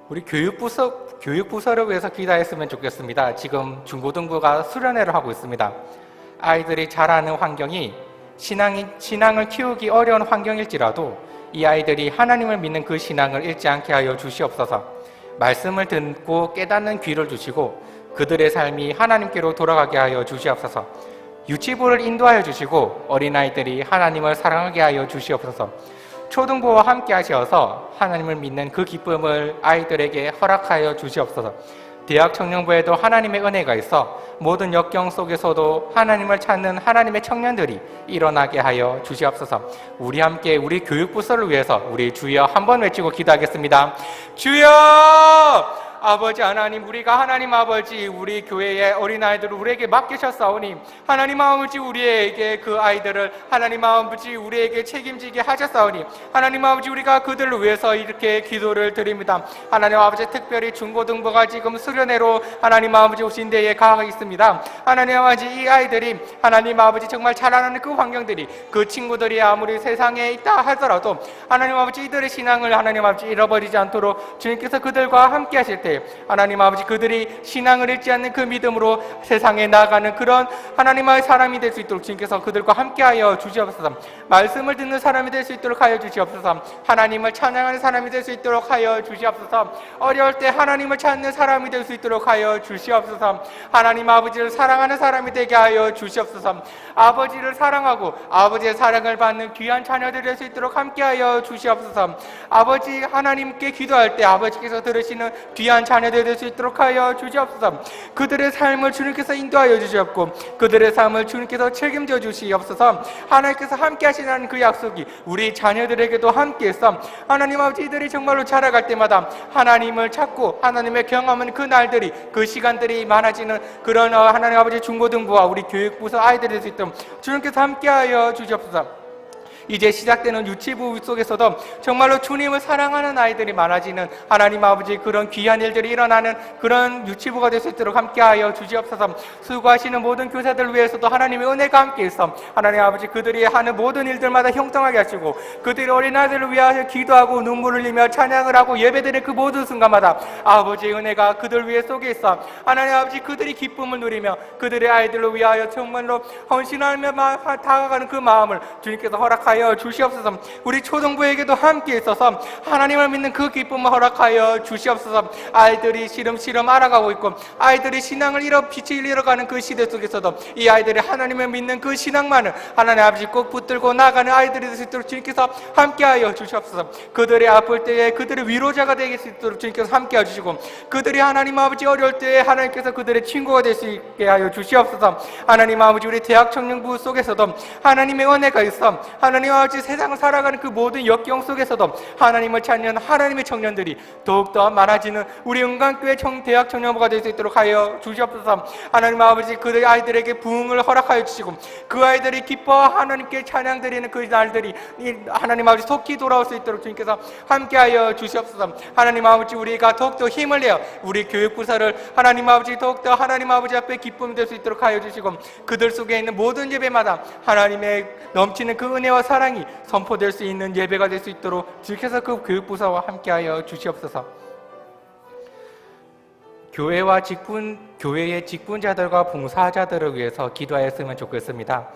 우리 교육부서를 위해서 기도했으면 좋겠습니다. 지금 중고등부가 수련회를 하고 있습니다. 아이들이 자라는 환경이 신앙을 키우기 어려운 환경일지라도 이 아이들이 하나님을 믿는 그 신앙을 잃지 않게 하여 주시옵소서. 말씀을 듣고 깨닫는 귀를 주시고 그들의 삶이 하나님께로 돌아가게 하여 주시옵소서. 유치부를 인도하여 주시고 어린아이들이 하나님을 사랑하게 하여 주시옵소서. 초등부와 함께 하셔서 하나님을 믿는 그 기쁨을 아이들에게 허락하여 주시옵소서. 대학 청년부에도 하나님의 은혜가 있어 모든 역경 속에서도 하나님을 찾는 하나님의 청년들이 일어나게 하여 주시옵소서. 우리 함께 우리 교육부서를 위해서 우리 주여 한번 외치고 기도하겠습니다. 주여! 아버지 하나님, 우리가 하나님 아버지 우리 교회의 어린아이들을 우리에게 맡기셨사오니, 하나님 아버지 우리에게 그 아이들을 하나님 아버지 우리에게 책임지게 하셨사오니, 하나님 아버지 우리가 그들을 위해서 이렇게 기도를 드립니다. 하나님 아버지 특별히 중고등부가 지금 수련회로 하나님 아버지 오신 데에 가 있습니다. 하나님 아버지 이 아이들이 하나님 아버지 정말 자라나는 그 환경들이, 그 친구들이 아무리 세상에 있다 하더라도 하나님 아버지 이들의 신앙을 하나님 아버지 잃어버리지 않도록 주님께서 그들과 함께 하실 때 하나님 아버지 그들이 신앙을 잃지 않는 그 믿음으로 세상에 나아가는 그런 하나님의 사람이 될 수 있도록 주님께서 그들과 함께하여 주시옵소서. 말씀을 듣는 사람이 될 수 있도록 하여 주시옵소서. 하나님을 찬양하는 사람이 될 수 있도록 하여 주시옵소서. 어려울 때 하나님을 찾는 사람이 될 수 있도록 하여 주시옵소서. 하나님 아버지를 사랑하는 사람이 되게 하여 주시옵소서. 아버지를 사랑하고 아버지의 사랑을 받는 귀한 자녀들이 될 수 있도록 함께하여 주시옵소서. 아버지 하나님께 기도할 때 아버지께서 들으시는 귀한 자녀들이 될 수 있도록 하여 주시옵소서. 그들의 삶을 주님께서 인도하여 주시옵고 그들의 삶을 주님께서 책임져 주시옵소서. 하나님께서 함께 하시는 그 약속이 우리 자녀들에게도 함께해서 하나님 아버지 이들이 정말로 자라갈 때마다 하나님을 찾고 하나님의 경험은 그 날들이, 그 시간들이 많아지는 그런 하나님 아버지 중고등부와 우리 교육부서 아이들이 될 수 있도록 주님께서 함께하여 주시옵소서. 이제 시작되는 유치부 속에서도 정말로 주님을 사랑하는 아이들이 많아지는 하나님 아버지 그런 귀한 일들이 일어나는 그런 유치부가 될 수 있도록 함께하여 주시옵소서. 수고하시는 모든 교사들 위해서도 하나님의 은혜가 함께해서 하나님 아버지 그들이 하는 모든 일들마다 형통하게 하시고 그들이 어린아이들을 위하여 기도하고 눈물을 흘리며 찬양을 하고 예배드리는 그 모든 순간마다 아버지의 은혜가 그들 위에 속에 있어 하나님 아버지 그들이 기쁨을 누리며 그들의 아이들을 위하여 정말로 헌신하며 다가가는 그 마음을 주님께서 허락하여 주시옵소서. 우리 초등부에게도 함께 있어서 하나님을 믿는 그 기쁨을 허락하여 주시옵소서. 아이들이 시름시름 알아가고 있고 아이들이 신앙을 빛을 잃어가는 그 시대 속에서도 이 아이들이 하나님을 믿는 그 신앙만을 하나님 아버지 꼭 붙들고 나가는 아이들이 될 수 있도록 주님께서 함께하여 주시옵소서. 그들이 아플 때에 그들의 위로자가 될 수 있도록 주님께서 함께해 주시고 그들이 하나님 아버지 어려울 때에 하나님께서 그들의 친구가 될 수 있게 하여 주시옵소서. 하나님 아버지 우리 대학 청년부 속에서도 하나님의 은혜가 있어 하나님 아버지 세상을 살아가는 그 모든 역경 속에서도 하나님을 찾는 하나님의 청년들이 더욱더 많아지는 우리 은강교회 대학 청년부가 될 수 있도록 하여 주시옵소서. 하나님 아버지 그들 아이들에게 부흥을 허락하여 주시고 그 아이들이 기뻐 하나님께 찬양드리는 그 날들이 하나님 아버지 속히 돌아올 수 있도록 주님께서 함께하여 주시옵소서. 하나님 아버지 우리가 더욱더 힘을 내어 우리 교육부서를 하나님 아버지 더욱더 하나님 아버지 앞에 기쁨이 될 수 있도록 하여 주시고 그들 속에 있는 모든 예배마다 하나님의 넘치는 그 은혜와 사랑이 선포될 수 있는 예배가 될 수 있도록 주께서 그 교육부서와 함께하여 주시옵소서. 교회의 직분자들과 봉사자들을 위해서 기도하였으면 좋겠습니다.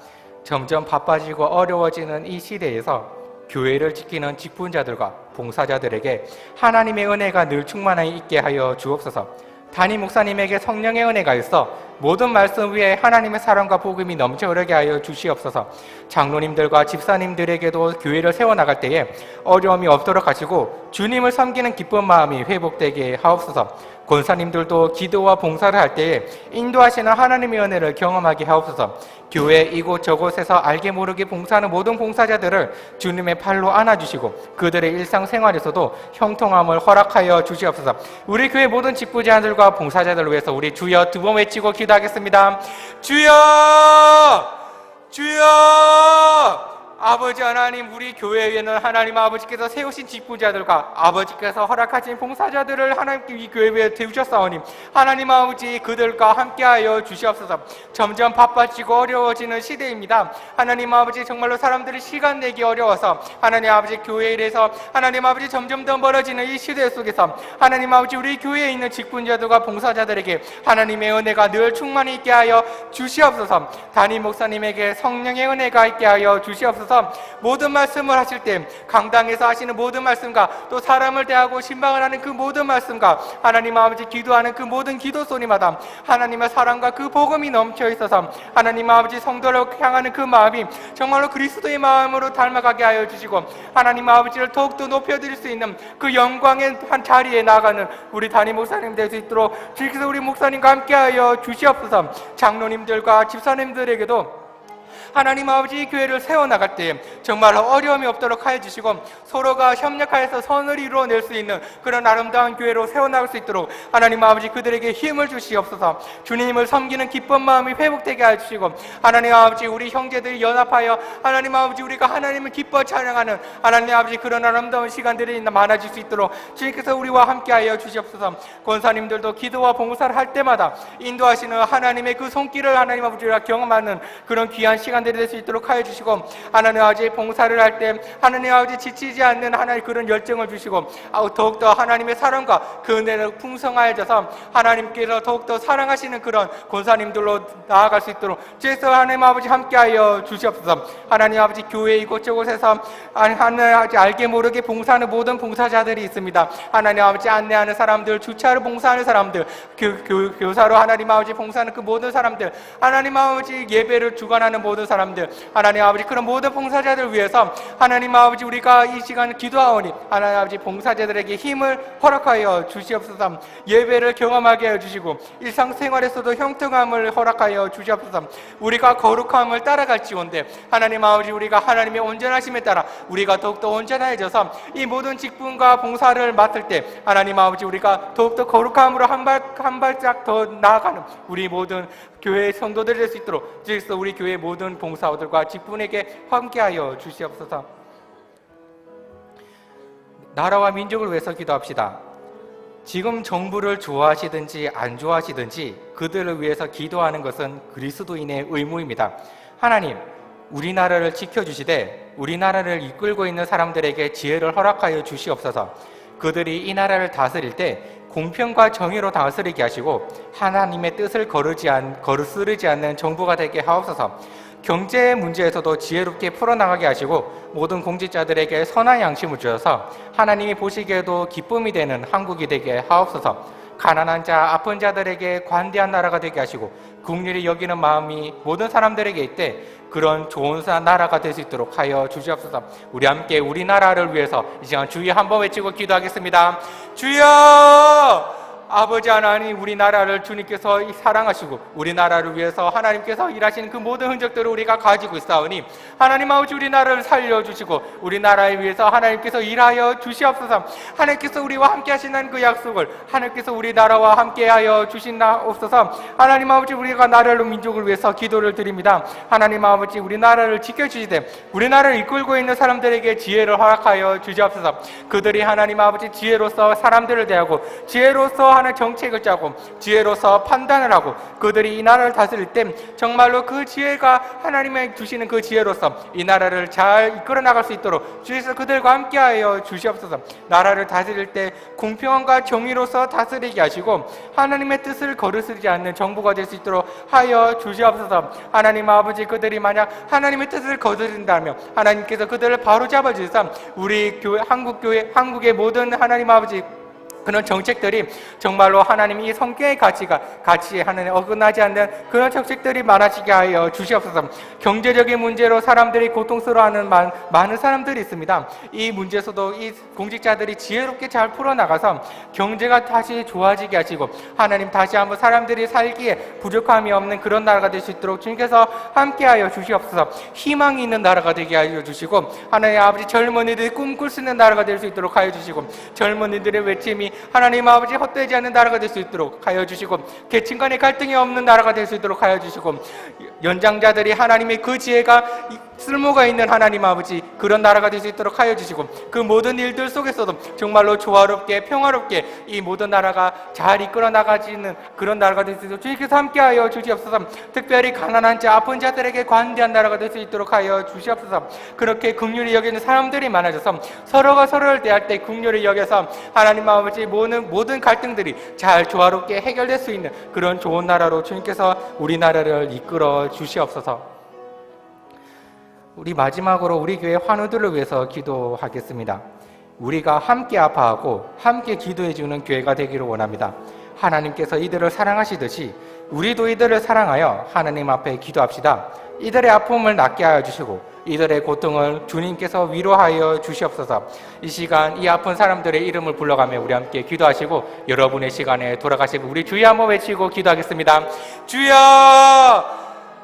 점점 바빠지고 어려워지는 이 시대에서 교회를 지키는 직분자들과 봉사자들에게 하나님의 은혜가 늘 충만히 있게 하여 주옵소서. 담임 목사님에게 성령의 은혜가 있어 모든 말씀 위에 하나님의 사랑과 복음이 넘쳐 흐르게 하여 주시옵소서. 장로님들과 집사님들에게도 교회를 세워나갈 때에 어려움이 없도록 하시고 주님을 섬기는 기쁜 마음이 회복되게 하옵소서. 권사님들도 기도와 봉사를 할 때에 인도하시는 하나님의 은혜를 경험하게 하옵소서. 교회 이곳 저곳에서 알게 모르게 봉사하는 모든 봉사자들을 주님의 팔로 안아주시고 그들의 일상생활에서도 형통함을 허락하여 주시옵소서. 우리 교회 모든 직분자들과 봉사자들을 위해서 우리 주여 두 번 외치고 기도하겠습니다. 주여! 주여! 아버지 하나님, 우리 교회에는 하나님 아버지께서 세우신 직분자들과 아버지께서 허락하신 봉사자들을 하나님께 이 교회에 세우셨사오니 하나님 아버지 그들과 함께하여 주시옵소서. 점점 바빠지고 어려워지는 시대입니다. 하나님 아버지 정말로 사람들이 시간 내기 어려워서 하나님 아버지 교회에 대해서 하나님 아버지 점점 더 멀어지는 이 시대 속에서 하나님 아버지 우리 교회에 있는 직분자들과 봉사자들에게 하나님의 은혜가 늘 충만히 있게 하여 주시옵소서. 담임 목사님에게 성령의 은혜가 있게 하여 주시옵소서. 모든 말씀을 하실 때 강당에서 하시는 모든 말씀과 또 사람을 대하고 신방을 하는 그 모든 말씀과 하나님 아버지 기도하는 그 모든 기도 소리마다 하나님의 사랑과 그 복음이 넘쳐 있어서 하나님 아버지 성도를 향하는 그 마음이 정말로 그리스도의 마음으로 닮아가게 하여 주시고 하나님 아버지를 더욱더 높여드릴 수 있는 그 영광의 한 자리에 나아가는 우리 담임 목사님 될 수 있도록 주께서 우리 목사님과 함께하여 주시옵소서. 장로님들과 집사님들에게도 하나님 아버지 교회를 세워나갈 때 정말 어려움이 없도록 하여 주시고 서로가 협력하여서 선을 이루어낼 수 있는 그런 아름다운 교회로 세워나갈 수 있도록 하나님 아버지 그들에게 힘을 주시옵소서. 주님을 섬기는 기쁜 마음이 회복되게 하여 주시고 하나님 아버지 우리 형제들이 연합하여 하나님 아버지 우리가 하나님을 기뻐 찬양하는 하나님 아버지 그런 아름다운 시간들이 많아질 수 있도록 주님께서 우리와 함께하여 주시옵소서. 권사님들도 기도와 봉사를 할 때마다 인도하시는 하나님의 그 손길을 하나님 아버지가 경험하는 그런 귀한 시간들이 될 수 있도록 하여 주시고 하나님 아버지 봉사를 할 때 하나님 아버지 지치지 않는 하나님 그런 열정을 주시고 더욱더 하나님의 사랑과 그 은혜를 풍성하여져서 하나님께서 더욱더 사랑하시는 그런 권사님들로 나아갈 수 있도록 주에서 하나님 아버지 함께하여 주시옵소서. 하나님 아버지 교회 이곳저곳에서 하나님 아버지 알게 모르게 봉사하는 모든 봉사자들이 있습니다. 하나님 아버지 안내하는 사람들, 주차를 봉사하는 사람들, 교사로 하나님 아버지 봉사하는 그 모든 사람들, 하나님 아버지 예배를 주관하는 모든 사람들, 하나님 아버지 그런 모든 봉사자들 위해서 하나님 아버지 우리가 이 시간을 기도하오니 하나님 아버지 봉사자들에게 힘을 허락하여 주시옵소서. 예배를 경험하게 해주시고 일상생활에서도 형통함을 허락하여 주시옵소서. 우리가 거룩함을 따라갈지온데 하나님 아버지 우리가 하나님의 온전하심에 따라 우리가 더욱더 온전해져서 이 모든 직분과 봉사를 맡을 때 하나님 아버지 우리가 더욱더 거룩함으로 한 발짝 더 나아가는 우리 모든 교회의 성도들이 될 수 있도록 주께서 우리 교회의 모든 봉사원들과 직분에게 함께하여 주시옵소서. 나라와 민족을 위해서 기도합시다. 지금 정부를 좋아하시든지 안 좋아하시든지 그들을 위해서 기도하는 것은 그리스도인의 의무입니다. 하나님, 우리나라를 지켜주시되 우리나라를 이끌고 있는 사람들에게 지혜를 허락하여 주시옵소서. 그들이 이 나라를 다스릴 때 공평과 정의로 다스리게 하시고 하나님의 뜻을 거스르지 않는 정부가 되게 하옵소서. 경제 문제에서도 지혜롭게 풀어나가게 하시고 모든 공직자들에게 선한 양심을 주셔서 하나님이 보시기에도 기쁨이 되는 한국이 되게 하옵소서. 가난한 자, 아픈 자들에게 관대한 나라가 되게 하시고 긍휼히 여기는 마음이 모든 사람들에게 있대 그런 좋은 나라가 될 수 있도록 하여 주시옵소서. 우리 함께 우리나라를 위해서 이 시간 주여 한번 외치고 기도하겠습니다. 주여! 아버지 하나님, 우리나라를 주님께서 사랑하시고 우리나라를 위해서 하나님께서 일하시는 그 모든 흔적들을 우리가 가지고 있사오니 하나님 아버지 우리나라를 살려주시고 우리나라에 위해서 하나님께서 일하여 주시옵소서. 하나님께서 우리와 함께 하시는 그 약속을 하나님께서 우리나라와 함께하여 주시옵소서. 하나님 아버지 우리가 나라를 민족을 위해서 기도를 드립니다. 하나님 아버지 우리나라를 지켜주시되 우리나라를 이끌고 있는 사람들에게 지혜를 허락하여 주시옵소서. 그들이 하나님 아버지 지혜로서 사람들을 대하고 지혜로서 하는 정책을 짜고 지혜로서 판단을 하고 그들이 이 나라를 다스릴 때 정말로 그 지혜가 하나님의 주시는 그 지혜로서 이 나라를 잘 이끌어 나갈 수 있도록 주께서 그들과 함께하여 주시옵소서. 나라를 다스릴 때 공평함과 정의로서 다스리게 하시고 하나님의 뜻을 거스르지 않는 정부가 될 수 있도록 하여 주시옵소서. 하나님 아버지, 그들이 만약 하나님의 뜻을 거스른다면 하나님께서 그들을 바로잡아 주셔서 우리 교회, 한국의 모든 하나님 아버지 그런 정책들이 정말로 하나님이 이 성경의 가치에 하나님 어긋나지 않는 그런 정책들이 많아지게 하여 주시옵소서. 경제적인 문제로 사람들이 고통스러워하는 많은 사람들이 있습니다. 이 문제에서도 이 공직자들이 지혜롭게 잘 풀어나가서 경제가 다시 좋아지게 하시고 하나님 다시 한번 사람들이 살기에 부족함이 없는 그런 나라가 될 수 있도록 주님께서 함께하여 주시옵소서. 희망이 있는 나라가 되게 하여 주시고 하나님 아버지 젊은이들이 꿈꿀 수 있는 나라가 될 수 있도록 하여 주시고 젊은이들의 외침이 하나님 아버지 헛되지 않는 나라가 될 수 있도록 하여 주시고 계층 간의 갈등이 없는 나라가 될 수 있도록 하여 주시고 연장자들이 하나님의 그 지혜가 쓸모가 있는 하나님 아버지 그런 나라가 될 수 있도록 하여 주시고 그 모든 일들 속에서도 정말로 조화롭게 평화롭게 이 모든 나라가 잘 이끌어 나가지는 그런 나라가 될 수 있도록 주님께서 함께하여 주시옵소서. 특별히 가난한 자 아픈 자들에게 관대한 나라가 될 수 있도록 하여 주시옵소서. 그렇게 긍휼히 여기는 사람들이 많아져서 서로가 서로를 대할 때 긍휼히 여겨서 하나님 아버지 모든 갈등들이 잘 조화롭게 해결될 수 있는 그런 좋은 나라로 주님께서 우리나라를 이끌어 주시옵소서. 우리 마지막으로 우리 교회 환우들을 위해서 기도하겠습니다. 우리가 함께 아파하고 함께 기도해주는 교회가 되기를 원합니다. 하나님께서 이들을 사랑하시듯이 우리도 이들을 사랑하여 하나님 앞에 기도합시다. 이들의 아픔을 낫게 하여 주시고 이들의 고통을 주님께서 위로하여 주시옵소서. 이 시간 이 아픈 사람들의 이름을 불러가며 우리 함께 기도하시고 여러분의 시간에 돌아가시고 우리 주여 한번 외치고 기도하겠습니다. 주여!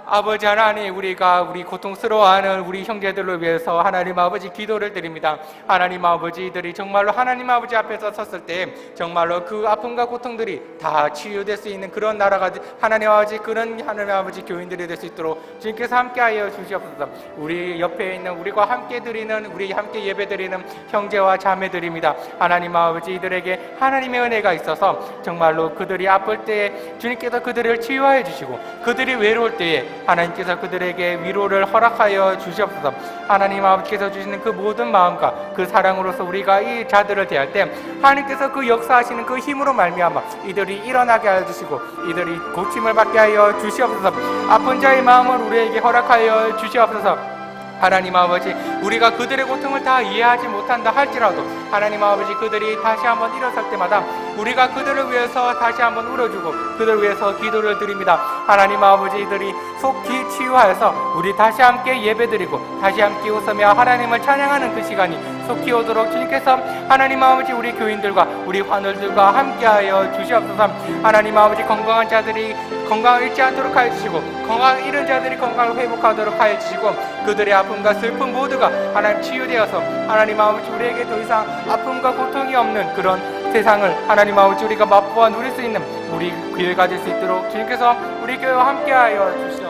아버지 하나님, 우리가 우리 고통스러워하는 우리 형제들을 위해서 하나님 아버지 기도를 드립니다. 하나님 아버지들이 정말로 하나님 아버지 앞에서 섰을 때 정말로 그 아픔과 고통들이 다 치유될 수 있는 그런 나라가 하나님 아버지 그런 하나님 아버지 교인들이 될 수 있도록 주님께서 함께하여 주시옵소서. 우리 옆에 있는 우리가 함께 드리는 우리 함께 예배드리는 형제와 자매들입니다. 하나님 아버지 이들에게 하나님의 은혜가 있어서 정말로 그들이 아플 때에 주님께서 그들을 치유하여 주시고 그들이 외로울 때에 하나님께서 그들에게 위로를 허락하여 주시옵소서. 하나님 아버지께서 주시는 그 모든 마음과 그 사랑으로서 우리가 이 자들을 대할 때 하나님께서 그 역사하시는 그 힘으로 말미암아 이들이 일어나게 하여 주시고 이들이 고침을 받게 하여 주시옵소서. 아픈 자의 마음을 우리에게 허락하여 주시옵소서. 하나님 아버지, 우리가 그들의 고통을 다 이해하지 못한다 할지라도 하나님 아버지 그들이 다시 한번 일어설 때마다 우리가 그들을 위해서 다시 한번 울어주고 그들을 위해서 기도를 드립니다. 하나님 아버지 이들이 속히 치유하여서 우리 다시 함께 예배드리고 다시 함께 웃으며 하나님을 찬양하는 그 시간이 속히 오도록 주님께서 하나님 아버지 우리 교인들과 우리 환우들과 함께하여 주시옵소서. 하나님 아버지 건강한 자들이 건강을 잃지 않도록 하여 주시고 건강을 잃은 자들이 건강을 회복하도록 하여 주시고 그들의 아픔과 슬픔 모두가 하나님 치유되어서 하나님 아버지 우리에게 더 이상 아픔과 고통이 없는 그런 세상을 하나님 아버지 우리가 맛보아 누릴 수 있는 우리 교회가 될 수 있도록 주님께서 우리 교회와 함께하여 주시옵소서.